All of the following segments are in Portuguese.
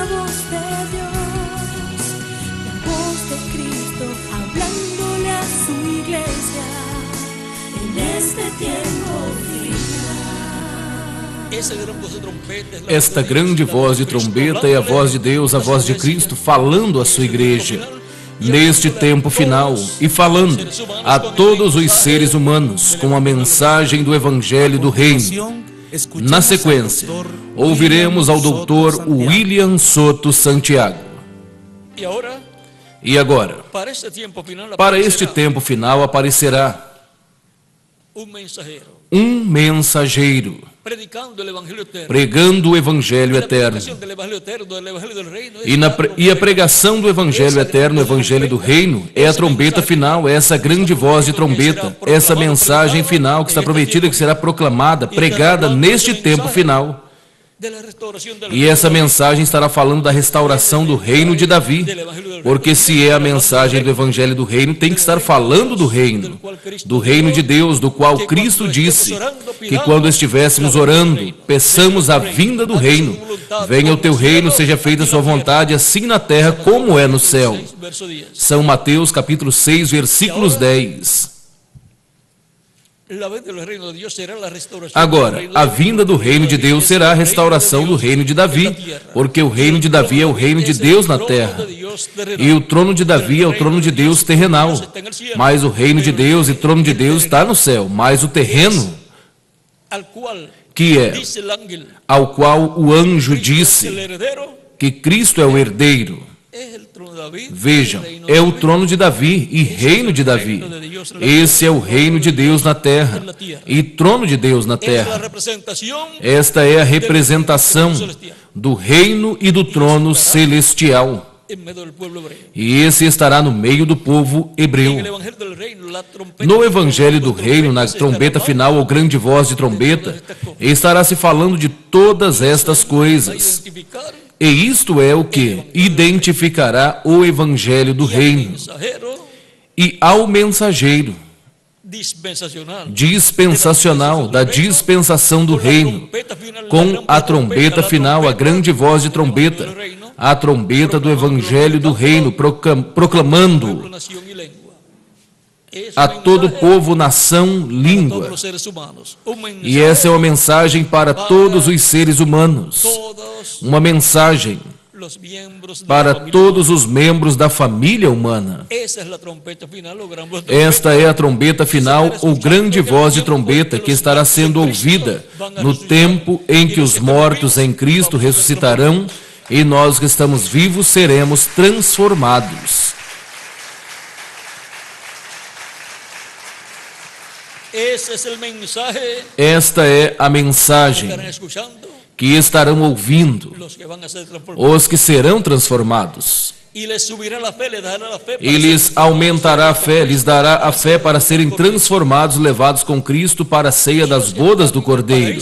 voz de Dios, la voz de Cristo hablándole a su iglesia en este tiempo final. Esta grande voz de trombeta é a voz de Deus, a voz de Cristo falando à sua igreja neste tempo final e falando a todos os seres humanos com a mensagem do Evangelho do Reino. Na sequência, ouviremos ao Dr. William Soto Santiago. E agora, para este tempo final aparecerá um mensageiro pregando o Evangelho eterno. E a pregação do Evangelho eterno, o Evangelho do Reino, é a trombeta final, é essa grande voz de trombeta, essa mensagem final que está prometida, que será proclamada, pregada neste tempo final. E essa mensagem estará falando da restauração do reino de Davi, porque se é a mensagem do Evangelho do Reino, tem que estar falando do reino de Deus, do qual Cristo disse que quando estivéssemos orando, peçamos a vinda do reino. Venha o teu reino, seja feita a sua vontade, assim na terra como é no céu. São Mateus capítulo 6, versículos 10. Agora, a vinda do reino de Deus será a restauração do reino de Davi, porque o reino de Davi é o reino de Deus na terra, e o trono de Davi é o trono de Deus terrenal, mas o reino de Deus e trono de Deus está no céu, mas o terreno, que é ao qual o anjo disse que Cristo é o herdeiro. Vejam, é o trono de Davi e reino de Davi. Esse é o reino de Deus na terra e trono de Deus na terra. Esta é a representação do reino e do trono celestial. E esse estará no meio do povo hebreu. No Evangelho do Reino, na trombeta final ou grande voz de trombeta, estará se falando de todas estas coisas. E isto é o que identificará o Evangelho do Reino. E ao mensageiro dispensacional da dispensação do reino, com a trombeta final, a grande voz de trombeta, a trombeta do Evangelho do Reino, proclamando a todo povo, nação, língua. E essa é uma mensagem para todos os seres humanos, uma mensagem para todos os membros da família humana. Esta é a trombeta final ou grande voz de trombeta que estará sendo ouvida no tempo em que os mortos em Cristo ressuscitarão e nós que estamos vivos seremos transformados. Esta é a mensagem que estarão ouvindo os que serão transformados. E lhes aumentará a fé, lhes dará a fé para serem transformados, levados com Cristo para a ceia das bodas do Cordeiro.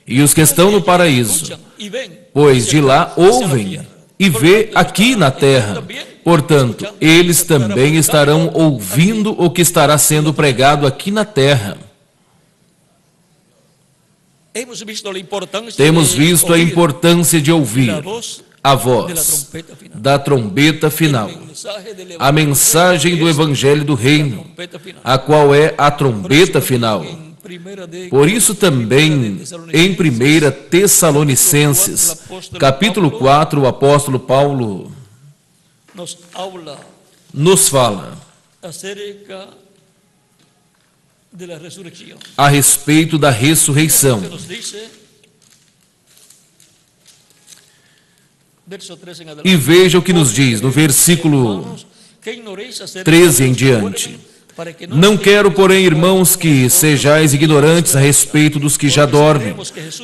E os que estão no paraíso, pois de lá ouvem e vê aqui na terra. Portanto, eles também estarão ouvindo o que estará sendo pregado aqui na terra. Temos visto a importância de ouvir a voz da trombeta final, a mensagem do Evangelho do Reino, a qual é a trombeta final. Por isso também, em 1 Tessalonicenses, capítulo 4, o apóstolo Paulo nos fala a respeito da ressurreição. E veja o que nos diz no versículo 13 em diante. Não quero, porém, irmãos, que sejais ignorantes a respeito dos que já dormem,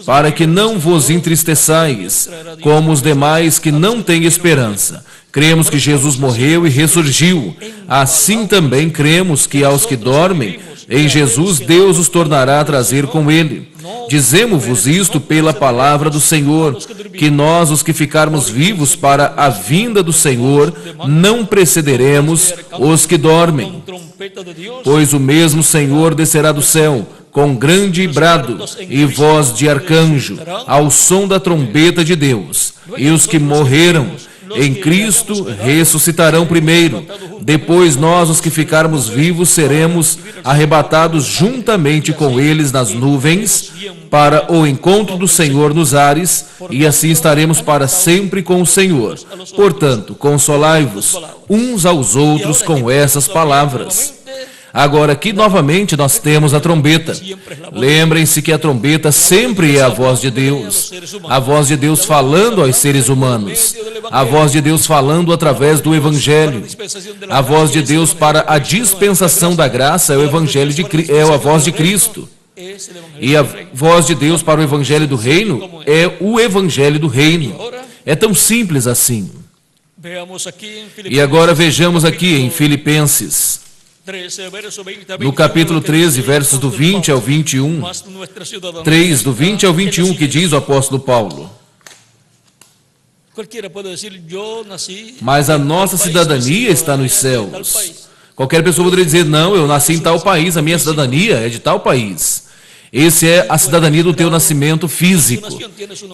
para que não vos entristeçais, como os demais que não têm esperança. Cremos que Jesus morreu e ressurgiu. Assim também cremos que aos que dormem, em Jesus Deus os tornará a trazer com ele. Dizemos-vos isto pela palavra do Senhor, que nós, os que ficarmos vivos para a vinda do Senhor, não precederemos os que dormem. Pois o mesmo Senhor descerá do céu, com grande brado e voz de arcanjo, ao som da trombeta de Deus. E os que morreram em Cristo ressuscitarão primeiro. Depois nós, os que ficarmos vivos, seremos arrebatados juntamente com eles nas nuvens para o encontro do Senhor nos ares, e assim estaremos para sempre com o Senhor. Portanto, consolai-vos uns aos outros com essas palavras. Agora aqui novamente nós temos a trombeta. Lembrem-se que a trombeta sempre é a voz de Deus. A voz de Deus falando aos seres humanos. A voz de Deus falando através do Evangelho. A voz de Deus para a dispensação da graça é o Evangelho é a voz de Cristo. E a voz de Deus para o Evangelho do Reino é o Evangelho do Reino. É tão simples assim. E agora vejamos aqui em Filipenses, no capítulo 13, versos do 20 ao 21, 3, do 20 ao 21, que diz o apóstolo Paulo: mas a nossa cidadania está nos céus. Qualquer pessoa poderia dizer, não, eu nasci em tal país, a minha cidadania é de tal país. Essa é a cidadania do teu nascimento físico.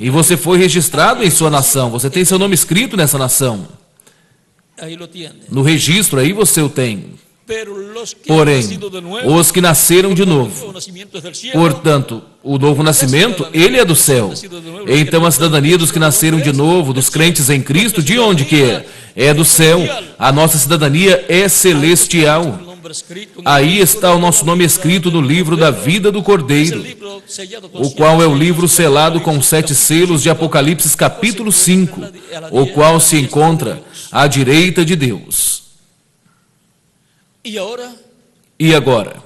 E você foi registrado em sua nação, você tem seu nome escrito nessa nação. No registro aí você o tem. Porém, os que nasceram de novo, portanto, o novo nascimento, ele é do céu. Então a cidadania dos que nasceram de novo, dos crentes em Cristo, de onde que é? É do céu. A nossa cidadania é celestial. Aí está o nosso nome escrito no livro da vida do Cordeiro, o qual é o livro selado com 7 selos de Apocalipse capítulo 5, o qual se encontra à direita de Deus. E agora,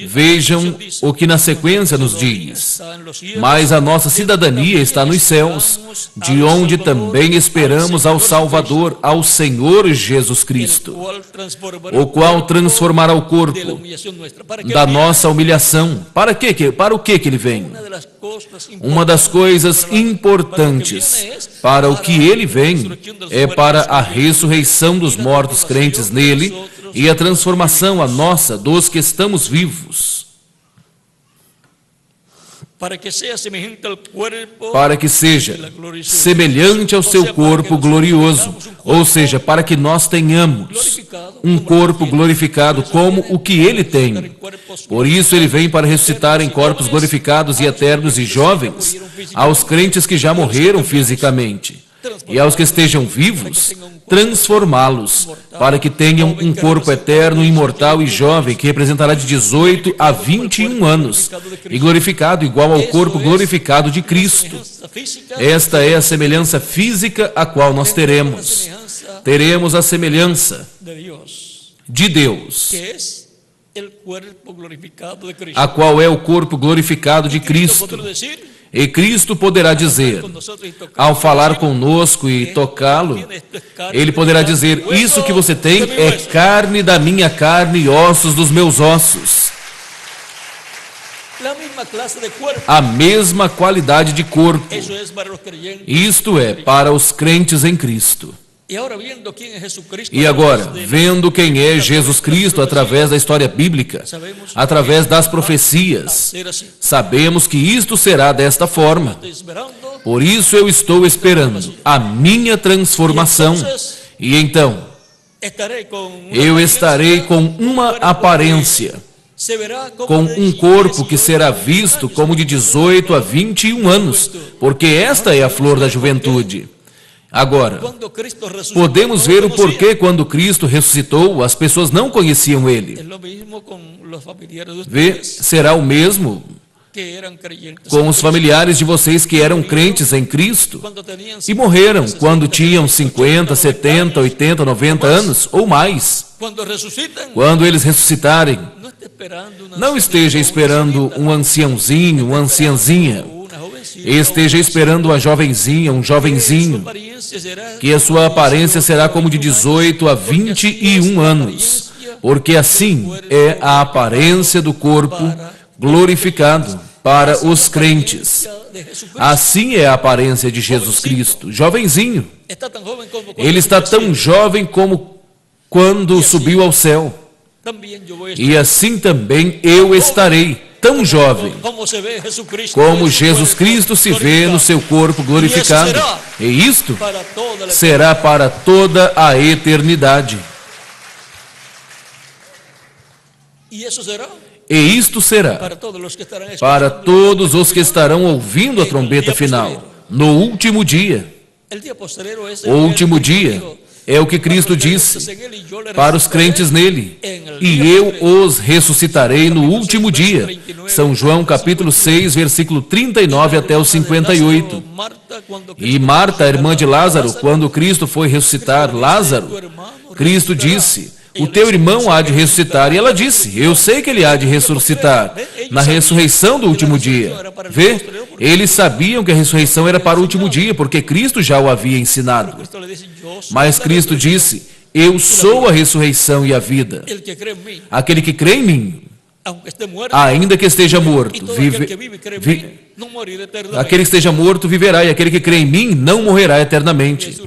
vejam o que na sequência nos diz: mas a nossa cidadania está nos céus, de onde também esperamos ao Salvador, ao Senhor Jesus Cristo, o qual transformará o corpo da nossa humilhação. Para o que ele vem? Uma das coisas importantes para o que ele vem é para a ressurreição dos mortos crentes nele e a transformação a nossa dos que estamos vivos, para que seja semelhante ao seu corpo glorioso, ou seja, para que nós tenhamos um corpo glorificado como o que ele tem. Por isso ele vem para ressuscitar em corpos glorificados e eternos e jovens aos crentes que já morreram fisicamente, e aos que estejam vivos, transformá-los, para que tenham um corpo eterno, imortal e jovem, que representará de 18 a 21 anos, e glorificado igual ao corpo glorificado de Cristo. Esta é a semelhança física a qual nós teremos. Teremos a semelhança de Deus, a qual é o corpo glorificado de Cristo. E Cristo poderá dizer, ao falar conosco e tocá-lo, ele poderá dizer, isso que você tem é carne da minha carne e ossos dos meus ossos. A mesma qualidade de corpo. Isto é, para os crentes em Cristo. E agora, vendo quem é Jesus Cristo através da história bíblica, através das profecias, sabemos que isto será desta forma. Por isso eu estou esperando a minha transformação. E então, eu estarei com uma aparência, com um corpo que será visto como de 18 a 21 anos, porque esta é a flor da juventude. Agora, podemos ver o porquê quando Cristo ressuscitou, as pessoas não conheciam Ele. Será o mesmo com os familiares de vocês que eram crentes em Cristo e morreram quando tinham 50, 70, 80, 90 anos ou mais. Quando eles ressuscitarem, não esteja esperando um anciãozinho, uma anciãzinha. Esteja esperando uma jovenzinha, um jovenzinho, que a sua aparência será como de 18 a 21 anos, porque assim é a aparência do corpo glorificado para os crentes. Assim é a aparência de Jesus Cristo, jovenzinho. Ele está tão jovem como quando subiu ao céu. E assim também eu estarei. tão jovem, como Jesus Cristo se vê no seu corpo glorificado. E isto será para toda a eternidade. E isto será para todos os que estarão ouvindo a trombeta final, no último dia. O último dia é o que Cristo disse para os crentes nele: e eu os ressuscitarei no último dia. São João capítulo 6, versículo 39 até o 58. E Marta, a irmã de Lázaro, quando Cristo foi ressuscitar Lázaro, Cristo disse: o teu irmão há de ressuscitar. E ela disse: eu sei que ele há de ressuscitar na ressurreição do último dia. Vê, eles sabiam que a ressurreição era para o último dia, porque Cristo já o havia ensinado. Mas Cristo disse: eu sou a ressurreição e a vida. Aquele que crê em mim, ainda que esteja morto, aquele que esteja morto viverá, e aquele que crê em mim não morrerá eternamente.